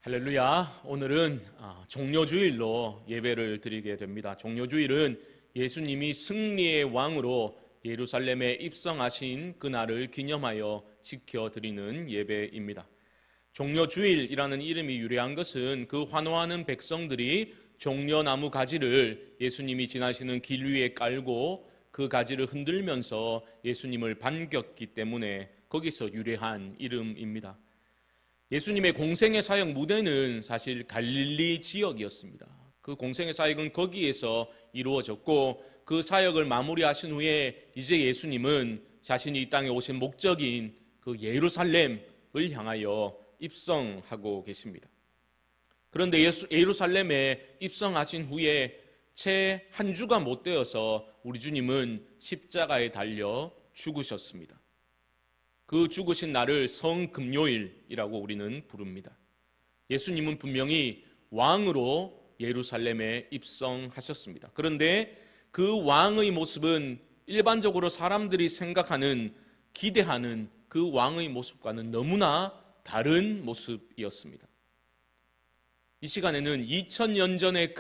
할렐루야. 오늘은 종려주일로 예배를 드리게 됩니다. 종려주일은 예수님이 승리의 왕으로 예루살렘에 입성하신 그날을 기념하여 지켜드리는 예배입니다. 종려주일이라는 이름이 유래한 것은 그 환호하는 백성들이 종려나무 가지를 예수님이 지나시는 길 위에 깔고 그 가지를 흔들면서 예수님을 반겼기 때문에 거기서 유래한 이름입니다. 예수님의 공생의 사역 무대는 사실 갈릴리 지역이었습니다. 그 공생의 사역은 거기에서 이루어졌고 그 사역을 마무리하신 후에 이제 예수님은 자신이 이 땅에 오신 목적인 그 예루살렘을 향하여 입성하고 계십니다. 그런데 예루살렘에 입성하신 후에 채 한 주가 못 되어서 우리 주님은 십자가에 달려 죽으셨습니다. 그 죽으신 날을 성금요일이라고 우리는 부릅니다. 예수님은 분명히 왕으로 예루살렘에 입성하셨습니다. 그런데 그 왕의 모습은 일반적으로 사람들이 생각하는, 기대하는 그 왕의 모습과는 너무나 다른 모습이었습니다. 이 시간에는 2000년 전의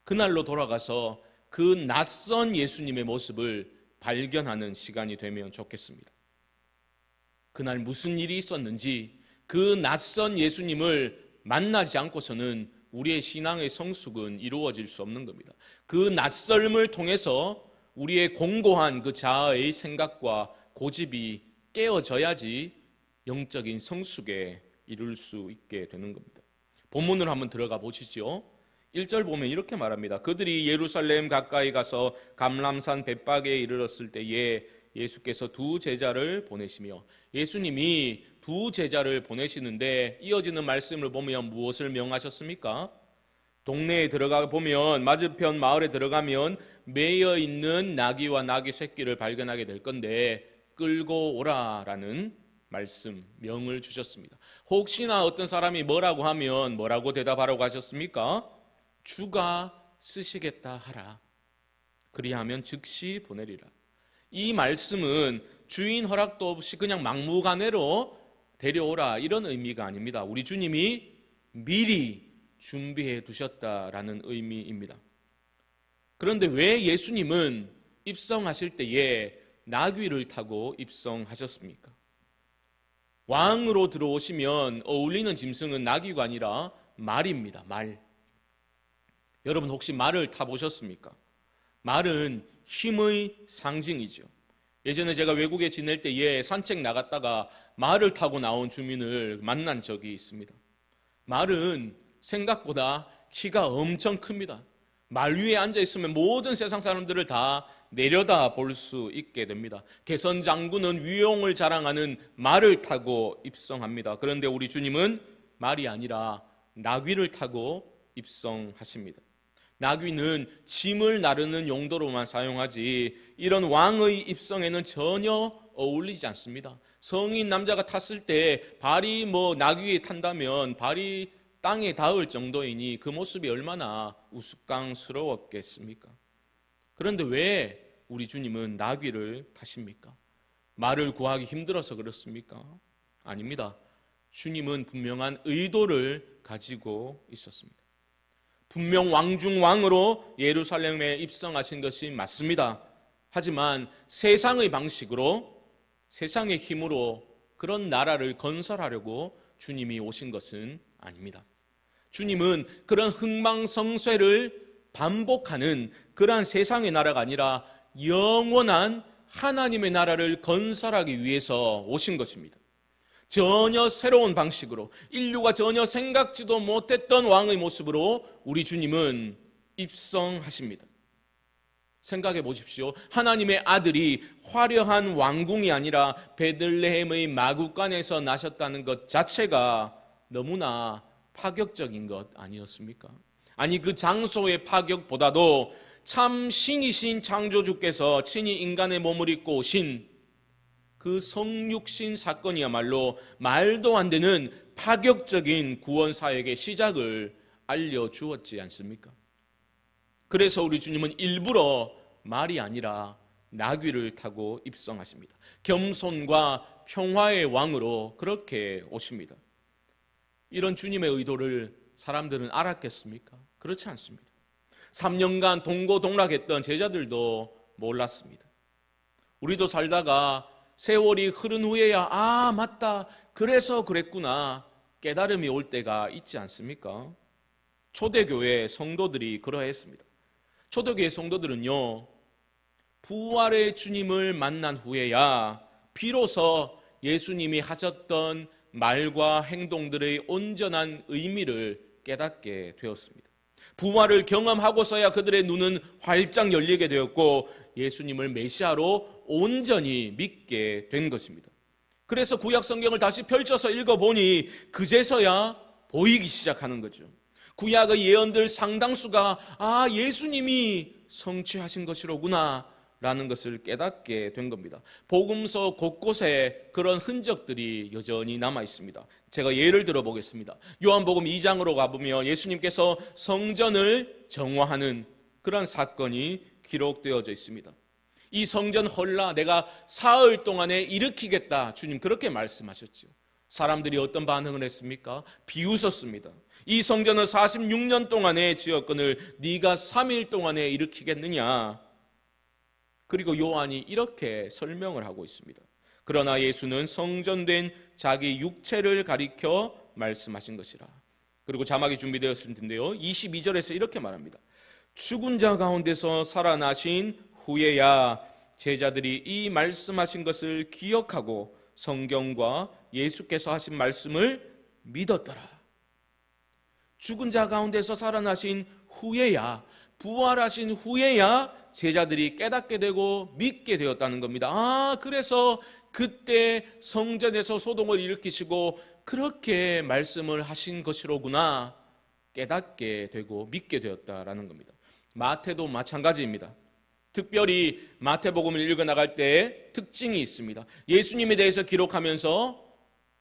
그날로 돌아가서 그 낯선 예수님의 모습을 발견하는 시간이 되면 좋겠습니다. 그날 무슨 일이 있었는지, 그 낯선 예수님을 만나지 않고서는 우리의 신앙의 성숙은 이루어질 수 없는 겁니다. 그 낯설음을 통해서 우리의 공고한 그 자아의 생각과 고집이 깨어져야지 영적인 성숙에 이룰 수 있게 되는 겁니다. 본문으로 한번 들어가 보시죠. 1절 보면 이렇게 말합니다. 그들이 예루살렘 가까이 가서 감람산 벳박에 이르렀을 때에 예수께서 두 제자를 보내시며, 예수님이 두 제자를 보내시는데 이어지는 말씀을 보면 무엇을 명하셨습니까? 동네에 들어가 보면, 맞은편 마을에 들어가면 매여 있는 나귀와 나귀 새끼를 발견하게 될 건데 끌고 오라라는 말씀, 명을 주셨습니다. 혹시나 어떤 사람이 뭐라고 하면 뭐라고 대답하라고 하셨습니까? 주가 쓰시겠다 하라. 그리하면 즉시 보내리라. 이 말씀은 주인 허락도 없이 그냥 막무가내로 데려오라, 이런 의미가 아닙니다. 우리 주님이 미리 준비해 두셨다라는 의미입니다. 그런데 왜 예수님은 입성하실 때에 나귀를 타고 입성하셨습니까? 왕으로 들어오시면 어울리는 짐승은 나귀가 아니라 말입니다. 말. 여러분 혹시 말을 타보셨습니까? 말은 힘의 상징이죠. 예전에 제가 외국에 지낼 때에 산책 나갔다가 말을 타고 나온 주민을 만난 적이 있습니다. 말은 생각보다 키가 엄청 큽니다. 말 위에 앉아있으면 모든 세상 사람들을 다 내려다 볼 수 있게 됩니다. 개선 장군은 위용을 자랑하는 말을 타고 입성합니다. 그런데 우리 주님은 말이 아니라 나귀를 타고 입성하십니다. 나귀는 짐을 나르는 용도로만 사용하지 이런 왕의 입성에는 전혀 어울리지 않습니다. 성인 남자가 탔을 때 발이 나귀에 탄다면 발이 땅에 닿을 정도이니 그 모습이 얼마나 우스꽝스러웠겠습니까? 그런데 왜 우리 주님은 나귀를 타십니까? 말을 구하기 힘들어서 그렇습니까? 아닙니다. 주님은 분명한 의도를 가지고 있었습니다. 분명 왕중왕으로 예루살렘에 입성하신 것이 맞습니다. 하지만 세상의 방식으로, 세상의 힘으로 그런 나라를 건설하려고 주님이 오신 것은 아닙니다. 주님은 그런 흥망성쇠를 반복하는 그러한 세상의 나라가 아니라 영원한 하나님의 나라를 건설하기 위해서 오신 것입니다. 전혀 새로운 방식으로, 인류가 전혀 생각지도 못했던 왕의 모습으로 우리 주님은 입성하십니다. 생각해 보십시오. 하나님의 아들이 화려한 왕궁이 아니라 베들레헴의 마구간에서 나셨다는 것 자체가 너무나 파격적인 것 아니었습니까? 아니, 그 장소의 파격보다도 참 신이신 창조주께서 친히 인간의 몸을 입고 오신 그 성육신 사건이야말로 말도 안 되는 파격적인 구원 사역의 시작을 알려주었지 않습니까? 그래서 우리 주님은 일부러 말이 아니라 나귀를 타고 입성하십니다. 겸손과 평화의 왕으로 그렇게 오십니다. 이런 주님의 의도를 사람들은 알았겠습니까? 그렇지 않습니다. 3년간 동고동락했던 제자들도 몰랐습니다. 우리도 살다가 세월이 흐른 후에야 맞다, 그래서 그랬구나 깨달음이 올 때가 있지 않습니까? 초대교회 성도들이 그러했습니다. 초대교회 성도들은요, 부활의 주님을 만난 후에야 비로소 예수님이 하셨던 말과 행동들의 온전한 의미를 깨닫게 되었습니다. 부활을 경험하고서야 그들의 눈은 활짝 열리게 되었고 예수님을 메시아로 온전히 믿게 된 것입니다. 그래서 구약 성경을 다시 펼쳐서 읽어보니 그제서야 보이기 시작하는 거죠. 구약의 예언들 상당수가 예수님이 성취하신 것이로구나 라는 것을 깨닫게 된 겁니다. 복음서 곳곳에 그런 흔적들이 여전히 남아 있습니다. 제가 예를 들어 보겠습니다. 요한복음 2장으로 가보면 예수님께서 성전을 정화하는 그런 사건이 기록되어져 있습니다. 이 성전 헐라 내가 사흘 동안에 일으키겠다, 주님 그렇게 말씀하셨죠. 사람들이 어떤 반응을 했습니까? 비웃었습니다. 이 성전을 46년 동안에 지었거늘 네가 3일 동안에 일으키겠느냐. 그리고 요한이 이렇게 설명을 하고 있습니다. 그러나 예수는 성전된 자기 육체를 가리켜 말씀하신 것이라. 그리고 자막이 준비되었을 텐데요, 22절에서 이렇게 말합니다. 죽은 자 가운데서 살아나신 후에야 제자들이 이 말씀하신 것을 기억하고 성경과 예수께서 하신 말씀을 믿었더라. 죽은 자 가운데서 살아나신 후에야, 부활하신 후에야 제자들이 깨닫게 되고 믿게 되었다는 겁니다. 그래서 그때 성전에서 소동을 일으키시고 그렇게 말씀을 하신 것이로구나 깨닫게 되고 믿게 되었다라는 겁니다. 마태도 마찬가지입니다. 특별히 마태복음을 읽어나갈 때 특징이 있습니다. 예수님에 대해서 기록하면서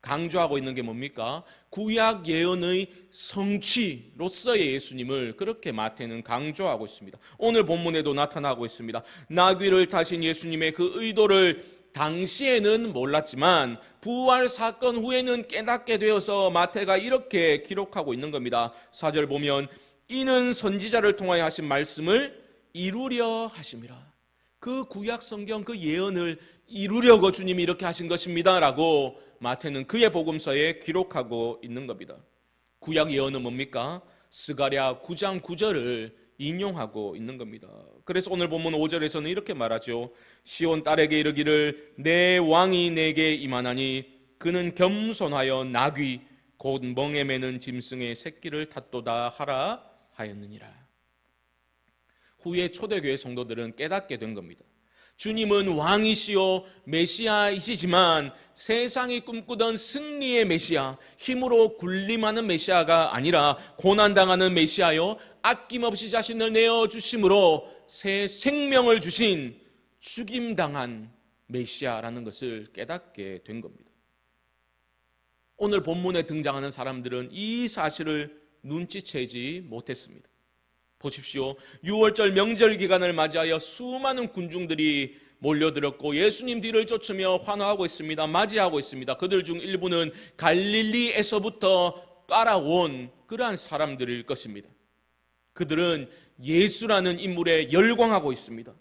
강조하고 있는 게 뭡니까? 구약 예언의 성취로서의 예수님을 그렇게 마태는 강조하고 있습니다. 오늘 본문에도 나타나고 있습니다. 나귀를 타신 예수님의 그 의도를 당시에는 몰랐지만 부활 사건 후에는 깨닫게 되어서 마태가 이렇게 기록하고 있는 겁니다. 4절 보면 이는 선지자를 통하여 하신 말씀을 이루려 하심이라. 그 구약 성경 그 예언을 이루려고 주님이 이렇게 하신 것입니다 라고 마태는 그의 복음서에 기록하고 있는 겁니다. 구약 예언은 뭡니까? 스가랴 9장 9절을 인용하고 있는 겁니다. 그래서 오늘 본문 5절에서는 이렇게 말하죠. 시온 딸에게 이르기를 내 왕이 내게 임하나니 그는 겸손하여 나귀 곧 멍에 매는 짐승의 새끼를 탔도다 하라 하였느니라. 후에 초대교회 성도들은 깨닫게 된 겁니다. 주님은 왕이시요 메시아이시지만 세상이 꿈꾸던 승리의 메시아, 힘으로 군림하는 메시아가 아니라 고난당하는 메시아요, 아낌없이 자신을 내어주심으로 새 생명을 주신 죽임당한 메시아라는 것을 깨닫게 된 겁니다. 오늘 본문에 등장하는 사람들은 이 사실을 눈치채지 못했습니다. 보십시오. 6월절 명절 기간을 맞이하여 수많은 군중들이 몰려들었고 예수님 뒤를 쫓으며 환호하고 있습니다. 맞이하고 있습니다. 그들 중 일부는 갈릴리에서부터 따라온 그러한 사람들일 것입니다. 그들은 예수라는 인물에 열광하고 있습니다.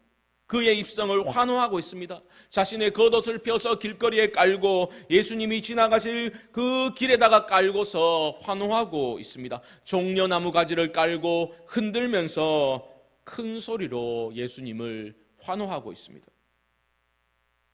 그의 입성을 환호하고 있습니다. 자신의 겉옷을 펴서 길거리에 깔고 예수님이 지나가실 그 길에다가 깔고서 환호하고 있습니다. 종려나무 가지를 깔고 흔들면서 큰 소리로 예수님을 환호하고 있습니다.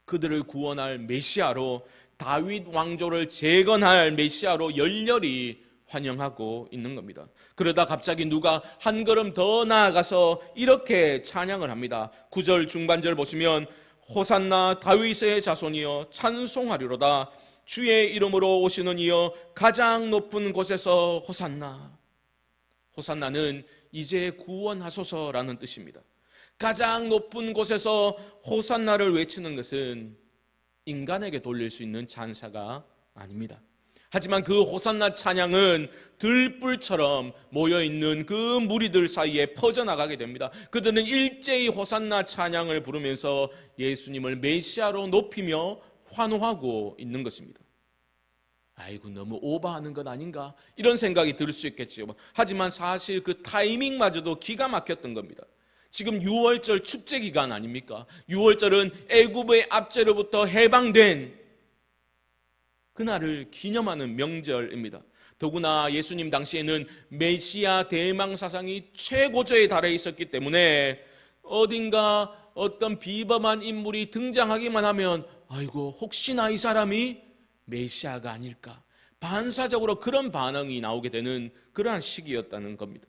그들을 구원할 메시아로, 다윗 왕조를 재건할 메시아로 열렬히 환영하고 있는 겁니다. 그러다 갑자기 누가 한 걸음 더 나아가서 이렇게 찬양을 합니다. 9절 중반절 보시면 호산나 다윗의 자손이여 찬송하리로다. 주의 이름으로 오시는 이여 가장 높은 곳에서 호산나. 호산나는 이제 구원하소서라는 뜻입니다. 가장 높은 곳에서 호산나를 외치는 것은 인간에게 돌릴 수 있는 찬사가 아닙니다. 하지만 그 호산나 찬양은 들불처럼 모여있는 그 무리들 사이에 퍼져나가게 됩니다. 그들은 일제히 호산나 찬양을 부르면서 예수님을 메시아로 높이며 환호하고 있는 것입니다. 아이고 너무 오버하는 것 아닌가 이런 생각이 들 수 있겠지요. 하지만 사실 그 타이밍마저도 기가 막혔던 겁니다. 지금 6월절 축제 기간 아닙니까? 6월절은 애굽의 압제로부터 해방된 그날을 기념하는 명절입니다. 더구나 예수님 당시에는 메시아 대망 사상이 최고조에 달해 있었기 때문에 어딘가 어떤 비범한 인물이 등장하기만 하면 아이고 혹시나 이 사람이 메시아가 아닐까, 반사적으로 그런 반응이 나오게 되는 그러한 시기였다는 겁니다.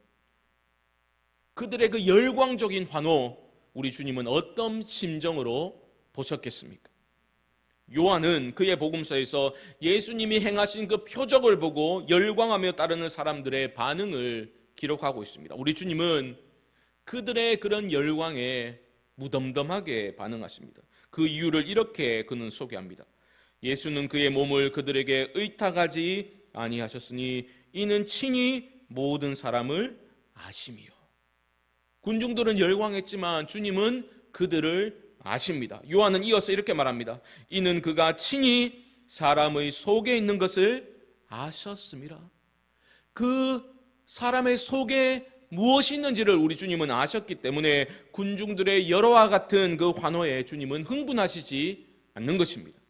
그들의 그 열광적인 환호, 우리 주님은 어떤 심정으로 보셨겠습니까? 요한은 그의 복음서에서 예수님이 행하신 그 표적을 보고 열광하며 따르는 사람들의 반응을 기록하고 있습니다. 우리 주님은 그들의 그런 열광에 무덤덤하게 반응하십니다. 그 이유를 이렇게 그는 소개합니다. 예수는 그의 몸을 그들에게 의탁하지 아니하셨으니 이는 친히 모든 사람을 아심이요. 군중들은 열광했지만 주님은 그들을 아십니다. 요한은 이어서 이렇게 말합니다. 이는 그가 친히 사람의 속에 있는 것을 아셨습니다. 그 사람의 속에 무엇이 있는지를 우리 주님은 아셨기 때문에 군중들의 열화와 같은 그 환호에 주님은 흥분하시지 않는 것입니다.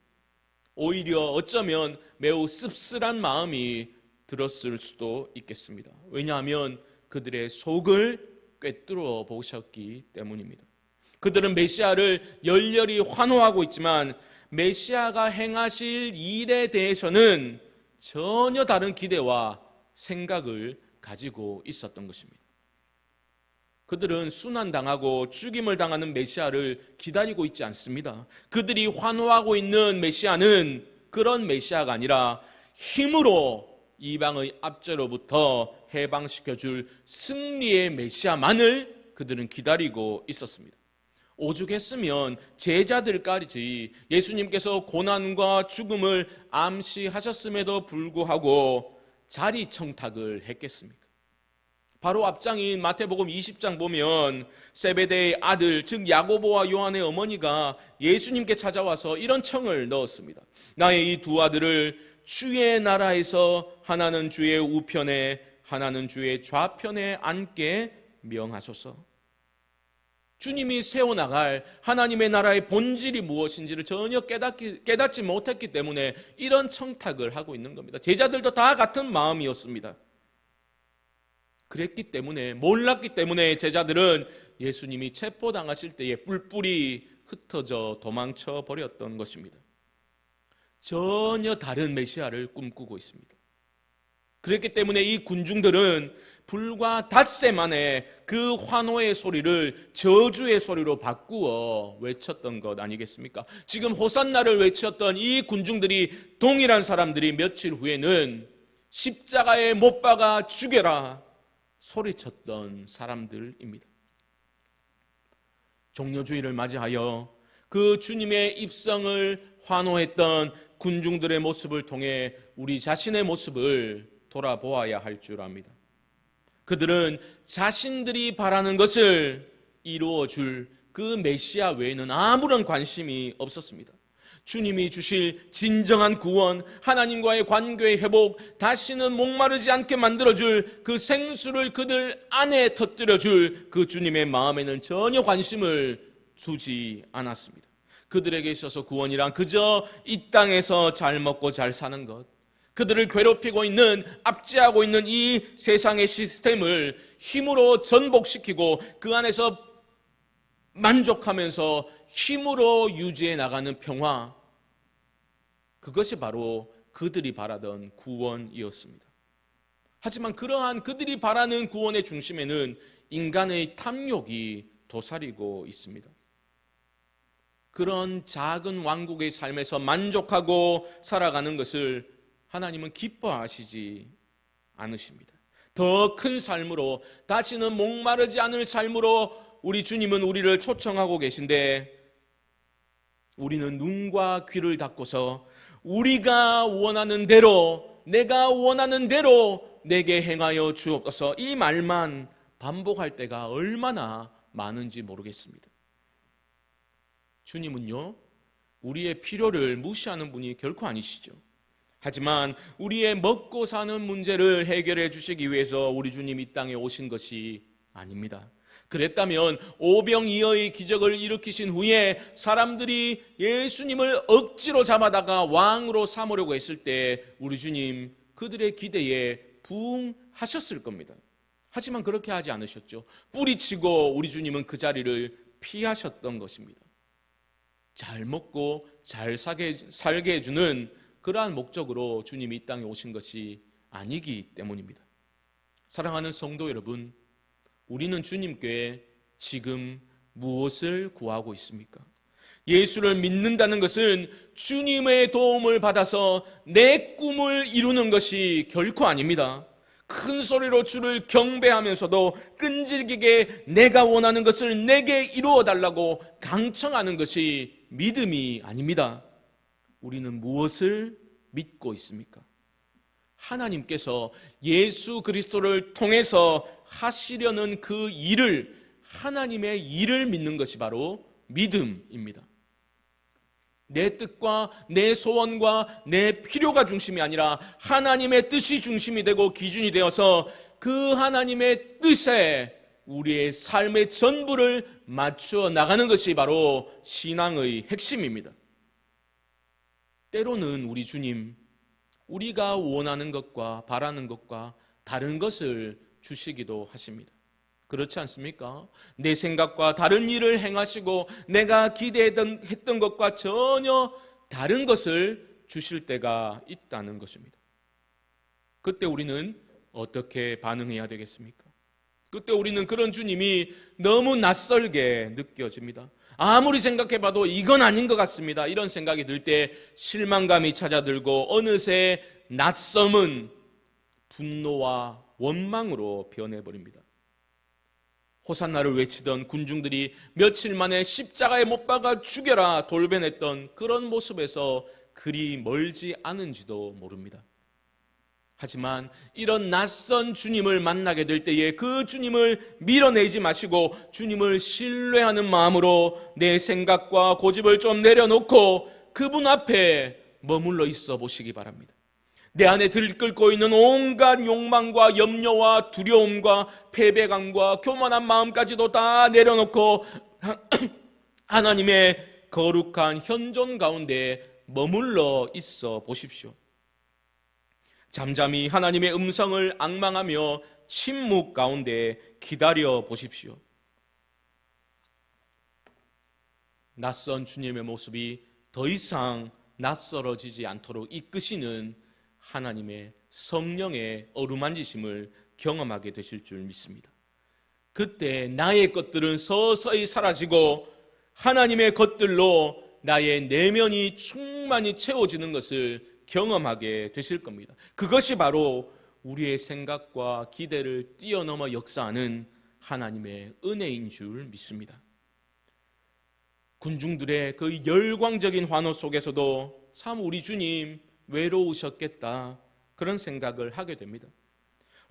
오히려 어쩌면 매우 씁쓸한 마음이 들었을 수도 있겠습니다. 왜냐하면 그들의 속을 꿰뚫어 보셨기 때문입니다. 그들은 메시아를 열렬히 환호하고 있지만 메시아가 행하실 일에 대해서는 전혀 다른 기대와 생각을 가지고 있었던 것입니다. 그들은 순환당하고 죽임을 당하는 메시아를 기다리고 있지 않습니다. 그들이 환호하고 있는 메시아는 그런 메시아가 아니라 힘으로 이방의 압제로부터 해방시켜줄 승리의 메시아만을 그들은 기다리고 있었습니다. 오죽했으면 제자들까지 예수님께서 고난과 죽음을 암시하셨음에도 불구하고 자리 청탁을 했겠습니까? 바로 앞장인 마태복음 20장 보면 세베대의 아들 즉 야고보와 요한의 어머니가 예수님께 찾아와서 이런 청을 넣었습니다. 나의 이 두 아들을 주의 나라에서 하나는 주의 우편에 하나는 주의 좌편에 앉게 명하소서. 주님이 세워나갈 하나님의 나라의 본질이 무엇인지를 전혀 깨닫지 못했기 때문에 이런 청탁을 하고 있는 겁니다. 제자들도 다 같은 마음이었습니다. 그랬기 때문에, 몰랐기 때문에 제자들은 예수님이 체포당하실 때에 뿔뿔이 흩어져 도망쳐 버렸던 것입니다. 전혀 다른 메시아를 꿈꾸고 있습니다. 그랬기 때문에 이 군중들은 불과 닷새 만에 그 환호의 소리를 저주의 소리로 바꾸어 외쳤던 것 아니겠습니까? 지금 호산나를 외쳤던 이 군중들이, 동일한 사람들이 며칠 후에는 십자가에 못 박아 죽여라 소리쳤던 사람들입니다. 종려주의를 맞이하여 그 주님의 입성을 환호했던 군중들의 모습을 통해 우리 자신의 모습을 돌아보아야 할 줄 압니다. 그들은 자신들이 바라는 것을 이루어줄 그 메시아 외에는 아무런 관심이 없었습니다. 주님이 주실 진정한 구원, 하나님과의 관계의 회복, 다시는 목마르지 않게 만들어줄 그 생수를 그들 안에 터뜨려줄 그 주님의 마음에는 전혀 관심을 두지 않았습니다. 그들에게 있어서 구원이란 그저 이 땅에서 잘 먹고 잘 사는 것, 그들을 괴롭히고 있는, 압제하고 있는 이 세상의 시스템을 힘으로 전복시키고 그 안에서 만족하면서 힘으로 유지해 나가는 평화, 그것이 바로 그들이 바라던 구원이었습니다. 하지만 그러한 그들이 바라는 구원의 중심에는 인간의 탐욕이 도사리고 있습니다. 그런 작은 왕국의 삶에서 만족하고 살아가는 것을 하나님은 기뻐하시지 않으십니다. 더 큰 삶으로, 다시는 목마르지 않을 삶으로 우리 주님은 우리를 초청하고 계신데, 우리는 눈과 귀를 닫고서 우리가 원하는 대로, 내가 원하는 대로 내게 행하여 주옵소서, 이 말만 반복할 때가 얼마나 많은지 모르겠습니다. 주님은요, 우리의 필요를 무시하는 분이 결코 아니시죠. 하지만 우리의 먹고 사는 문제를 해결해 주시기 위해서 우리 주님 이 땅에 오신 것이 아닙니다. 그랬다면 오병이어의 기적을 일으키신 후에 사람들이 예수님을 억지로 잡아다가 왕으로 삼으려고 했을 때 우리 주님 그들의 기대에 부응하셨을 겁니다. 하지만 그렇게 하지 않으셨죠. 뿌리치고 우리 주님은 그 자리를 피하셨던 것입니다. 잘 먹고 잘 살게 해주는 그러한 목적으로 주님이 이 땅에 오신 것이 아니기 때문입니다. 사랑하는 성도 여러분, 우리는 주님께 지금 무엇을 구하고 있습니까? 예수를 믿는다는 것은 주님의 도움을 받아서 내 꿈을 이루는 것이 결코 아닙니다. 큰 소리로 주를 경배하면서도 끈질기게 내가 원하는 것을 내게 이루어 달라고 강청하는 것이 믿음이 아닙니다. 우리는 무엇을 믿고 있습니까? 하나님께서 예수 그리스도를 통해서 하시려는 그 일을, 하나님의 일을 믿는 것이 바로 믿음입니다. 내 뜻과 내 소원과 내 필요가 중심이 아니라 하나님의 뜻이 중심이 되고 기준이 되어서 그 하나님의 뜻에 우리의 삶의 전부를 맞추어 나가는 것이 바로 신앙의 핵심입니다. 때로는 우리 주님, 우리가 원하는 것과 바라는 것과 다른 것을 주시기도 하십니다. 그렇지 않습니까? 내 생각과 다른 일을 행하시고 내가 기대했던 것과 전혀 다른 것을 주실 때가 있다는 것입니다. 그때 우리는 어떻게 반응해야 되겠습니까? 그때 우리는 그런 주님이 너무 낯설게 느껴집니다. 아무리 생각해봐도 이건 아닌 것 같습니다. 이런 생각이 들 때 실망감이 찾아들고 어느새 낯섦은 분노와 원망으로 변해버립니다. 호산나를 외치던 군중들이 며칠 만에 십자가에 못 박아 죽여라 돌변했던 그런 모습에서 그리 멀지 않은지도 모릅니다. 하지만 이런 낯선 주님을 만나게 될 때에 그 주님을 밀어내지 마시고 주님을 신뢰하는 마음으로 내 생각과 고집을 좀 내려놓고 그분 앞에 머물러 있어 보시기 바랍니다. 내 안에 들끓고 있는 온갖 욕망과 염려와 두려움과 패배감과 교만한 마음까지도 다 내려놓고 하나님의 거룩한 현존 가운데 머물러 있어 보십시오. 잠잠히 하나님의 음성을 앙망하며 침묵 가운데 기다려 보십시오. 낯선 주님의 모습이 더 이상 낯설어지지 않도록 이끄시는 하나님의 성령의 어루만지심을 경험하게 되실 줄 믿습니다. 그때 나의 것들은 서서히 사라지고 하나님의 것들로 나의 내면이 충만히 채워지는 것을 경험하게 되실 겁니다. 그것이 바로 우리의 생각과 기대를 뛰어넘어 역사하는 하나님의 은혜인 줄 믿습니다. 군중들의 그 열광적인 환호 속에서도 참 우리 주님 외로우셨겠다 그런 생각을 하게 됩니다.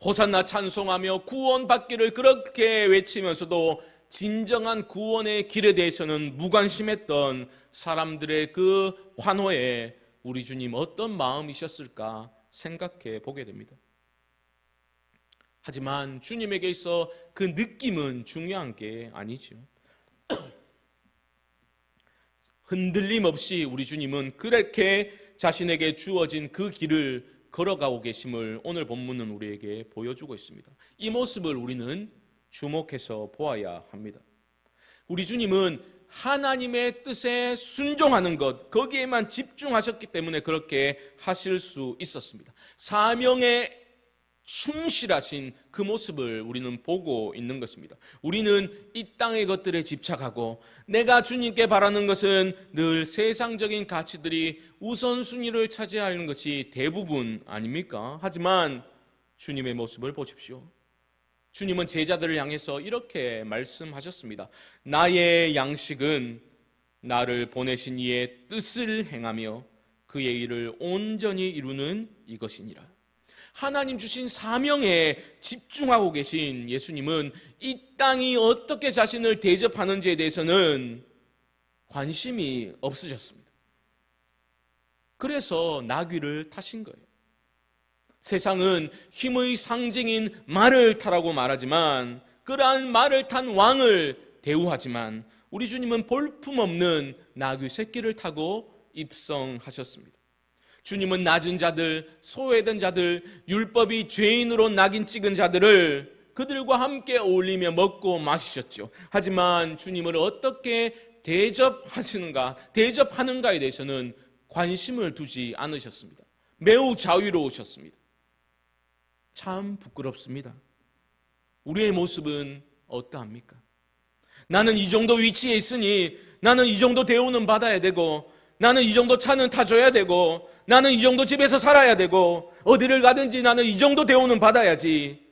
호산나 찬송하며 구원받기를 그렇게 외치면서도 진정한 구원의 길에 대해서는 무관심했던 사람들의 그 환호에 우리 주님 어떤 마음이셨을까 생각해 보게 됩니다. 하지만 주님에게 있어 그 느낌은 중요한 게 아니죠. 흔들림 없이 우리 주님은 그렇게 자신에게 주어진 그 길을 걸어가고 계심을 오늘 본문은 우리에게 보여주고 있습니다. 이 모습을 우리는 주목해서 보아야 합니다. 우리 주님은 하나님의 뜻에 순종하는 것, 거기에만 집중하셨기 때문에 그렇게 하실 수 있었습니다. 사명에 충실하신 그 모습을 우리는 보고 있는 것입니다. 우리는 이 땅의 것들에 집착하고 내가 주님께 바라는 것은 늘 세상적인 가치들이 우선순위를 차지하는 것이 대부분 아닙니까? 하지만 주님의 모습을 보십시오. 주님은 제자들을 향해서 이렇게 말씀하셨습니다. 나의 양식은 나를 보내신 이의 뜻을 행하며 그의 일을 온전히 이루는 이것이니라. 하나님 주신 사명에 집중하고 계신 예수님은 이 땅이 어떻게 자신을 대접하는지에 대해서는 관심이 없으셨습니다. 그래서 나귀를 타신 거예요. 세상은 힘의 상징인 말을 타라고 말하지만 그러한 말을 탄 왕을 대우하지만 우리 주님은 볼품없는 나귀 새끼를 타고 입성하셨습니다. 주님은 낮은 자들, 소외된 자들, 율법이 죄인으로 낙인 찍은 자들을 그들과 함께 어울리며 먹고 마시셨죠. 하지만 주님을 어떻게 대접하는가에 대해서는 관심을 두지 않으셨습니다. 매우 자유로우셨습니다. 참 부끄럽습니다. 우리의 모습은 어떠합니까? 나는 이 정도 위치에 있으니 나는 이 정도 대우는 받아야 되고 나는 이 정도 차는 타줘야 되고 나는 이 정도 집에서 살아야 되고 어디를 가든지 나는 이 정도 대우는 받아야지.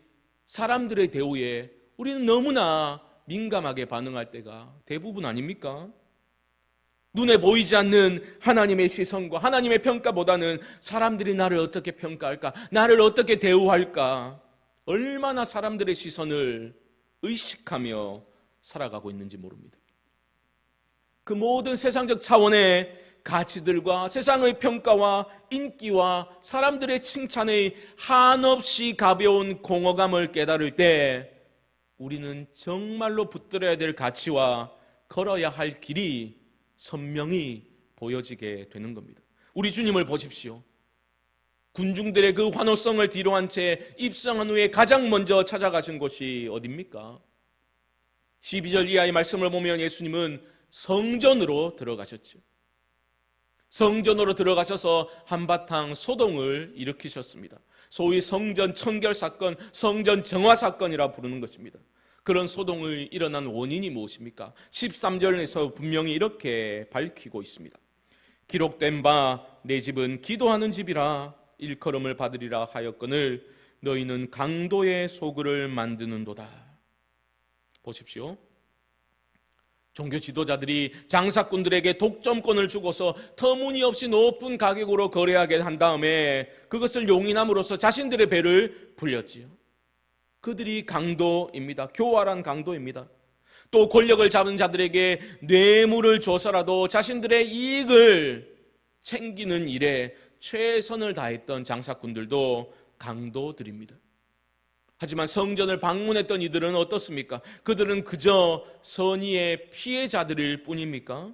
사람들의 대우에 우리는 너무나 민감하게 반응할 때가 대부분 아닙니까? 눈에 보이지 않는 하나님의 시선과 하나님의 평가보다는 사람들이 나를 어떻게 평가할까? 나를 어떻게 대우할까? 얼마나 사람들의 시선을 의식하며 살아가고 있는지 모릅니다. 그 모든 세상적 차원의 가치들과 세상의 평가와 인기와 사람들의 칭찬의 한없이 가벼운 공허감을 깨달을 때 우리는 정말로 붙들어야 될 가치와 걸어야 할 길이 선명히 보여지게 되는 겁니다. 우리 주님을 보십시오. 군중들의 그 환호성을 뒤로한 채 입성한 후에 가장 먼저 찾아가신 곳이 어디입니까? 12절 이하의 말씀을 보면 예수님은 성전으로 들어가셨죠. 성전으로 들어가셔서 한바탕 소동을 일으키셨습니다. 소위 성전 청결 사건, 성전 정화 사건이라 부르는 것입니다. 그런 소동을 일어난 원인이 무엇입니까? 13절에서 분명히 이렇게 밝히고 있습니다. 기록된 바 내 집은 기도하는 집이라 일컬음을 받으리라 하였거늘 너희는 강도의 소굴을 만드는도다. 보십시오. 종교 지도자들이 장사꾼들에게 독점권을 주고서 터무니없이 높은 가격으로 거래하게 한 다음에 그것을 용인함으로써 자신들의 배를 불렸지요. 그들이 강도입니다. 교활한 강도입니다. 또 권력을 잡은 자들에게 뇌물을 줘서라도 자신들의 이익을 챙기는 일에 최선을 다했던 장사꾼들도 강도들입니다. 하지만 성전을 방문했던 이들은 어떻습니까? 그들은 그저 선의의 피해자들일 뿐입니까?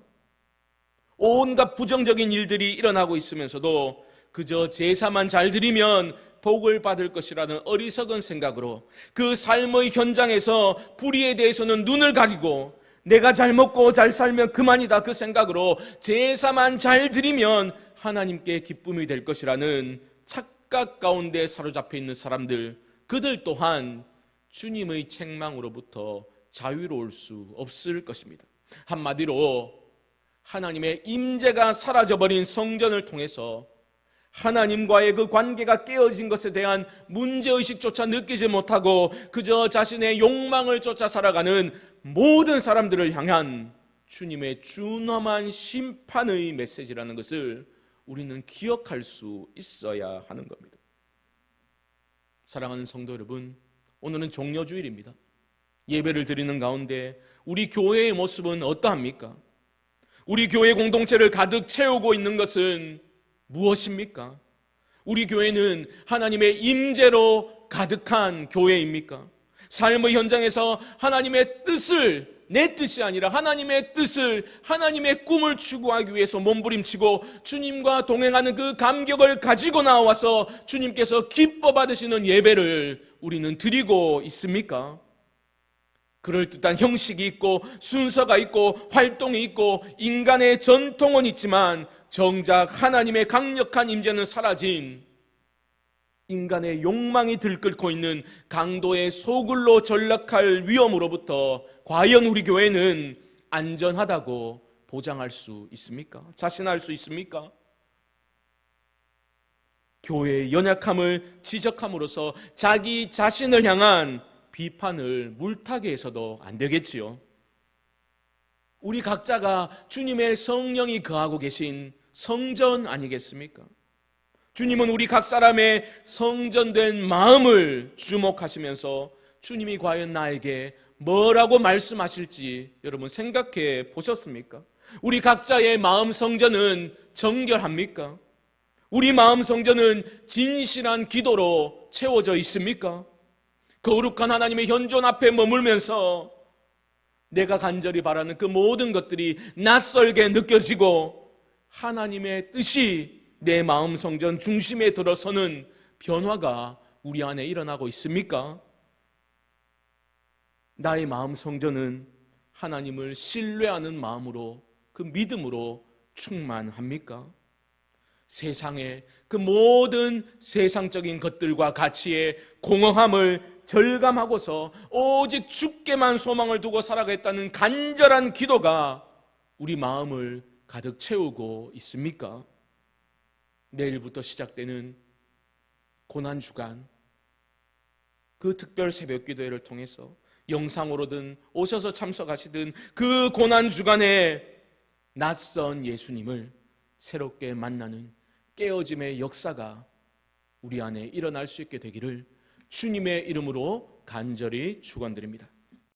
온갖 부정적인 일들이 일어나고 있으면서도 그저 제사만 잘 드리면 복을 받을 것이라는 어리석은 생각으로 그 삶의 현장에서 불의에 대해서는 눈을 가리고 내가 잘 먹고 잘 살면 그만이다 그 생각으로 제사만 잘 드리면 하나님께 기쁨이 될 것이라는 착각 가운데 사로잡혀 있는 사람들, 그들 또한 주님의 책망으로부터 자유로울 수 없을 것입니다. 한마디로 하나님의 임재가 사라져버린 성전을 통해서 하나님과의 그 관계가 깨어진 것에 대한 문제의식조차 느끼지 못하고 그저 자신의 욕망을 쫓아 살아가는 모든 사람들을 향한 주님의 준엄한 심판의 메시지라는 것을 우리는 기억할 수 있어야 하는 겁니다. 사랑하는 성도 여러분, 오늘은 종려주일입니다. 예배를 드리는 가운데 우리 교회의 모습은 어떠합니까? 우리 교회 공동체를 가득 채우고 있는 것은 무엇입니까? 우리 교회는 하나님의 임재로 가득한 교회입니까? 삶의 현장에서 하나님의 뜻을, 내 뜻이 아니라 하나님의 뜻을, 하나님의 꿈을 추구하기 위해서 몸부림치고 주님과 동행하는 그 감격을 가지고 나와서 주님께서 기뻐 받으시는 예배를 우리는 드리고 있습니까? 그럴듯한 형식이 있고 순서가 있고 활동이 있고 인간의 전통은 있지만 정작 하나님의 강력한 임재는 사라진 인간의 욕망이 들끓고 있는 강도의 소굴로 전락할 위험으로부터 과연 우리 교회는 안전하다고 보장할 수 있습니까? 자신할 수 있습니까? 교회의 연약함을 지적함으로써 자기 자신을 향한 비판을 물타게 해서도 안 되겠지요. 우리 각자가 주님의 성령이 거하고 계신 성전 아니겠습니까? 주님은 우리 각 사람의 성전된 마음을 주목하시면서 주님이 과연 나에게 뭐라고 말씀하실지 여러분 생각해 보셨습니까? 우리 각자의 마음 성전은 정결합니까? 우리 마음 성전은 진실한 기도로 채워져 있습니까? 거룩한 하나님의 현존 앞에 머물면서 내가 간절히 바라는 그 모든 것들이 낯설게 느껴지고 하나님의 뜻이 내 마음 성전 중심에 들어서는 변화가 우리 안에 일어나고 있습니까? 나의 마음 성전은 하나님을 신뢰하는 마음으로, 그 믿음으로 충만합니까? 세상의 그 모든 세상적인 것들과 가치의 공허함을 절감하고서 오직 주께만 소망을 두고 살아가겠다는 간절한 기도가 우리 마음을 가득 채우고 있습니까? 내일부터 시작되는 고난주간, 그 특별 새벽기도회를 통해서 영상으로든 오셔서 참석하시든 그 고난주간에 낯선 예수님을 새롭게 만나는 깨어짐의 역사가 우리 안에 일어날 수 있게 되기를 주님의 이름으로 간절히 축원드립니다.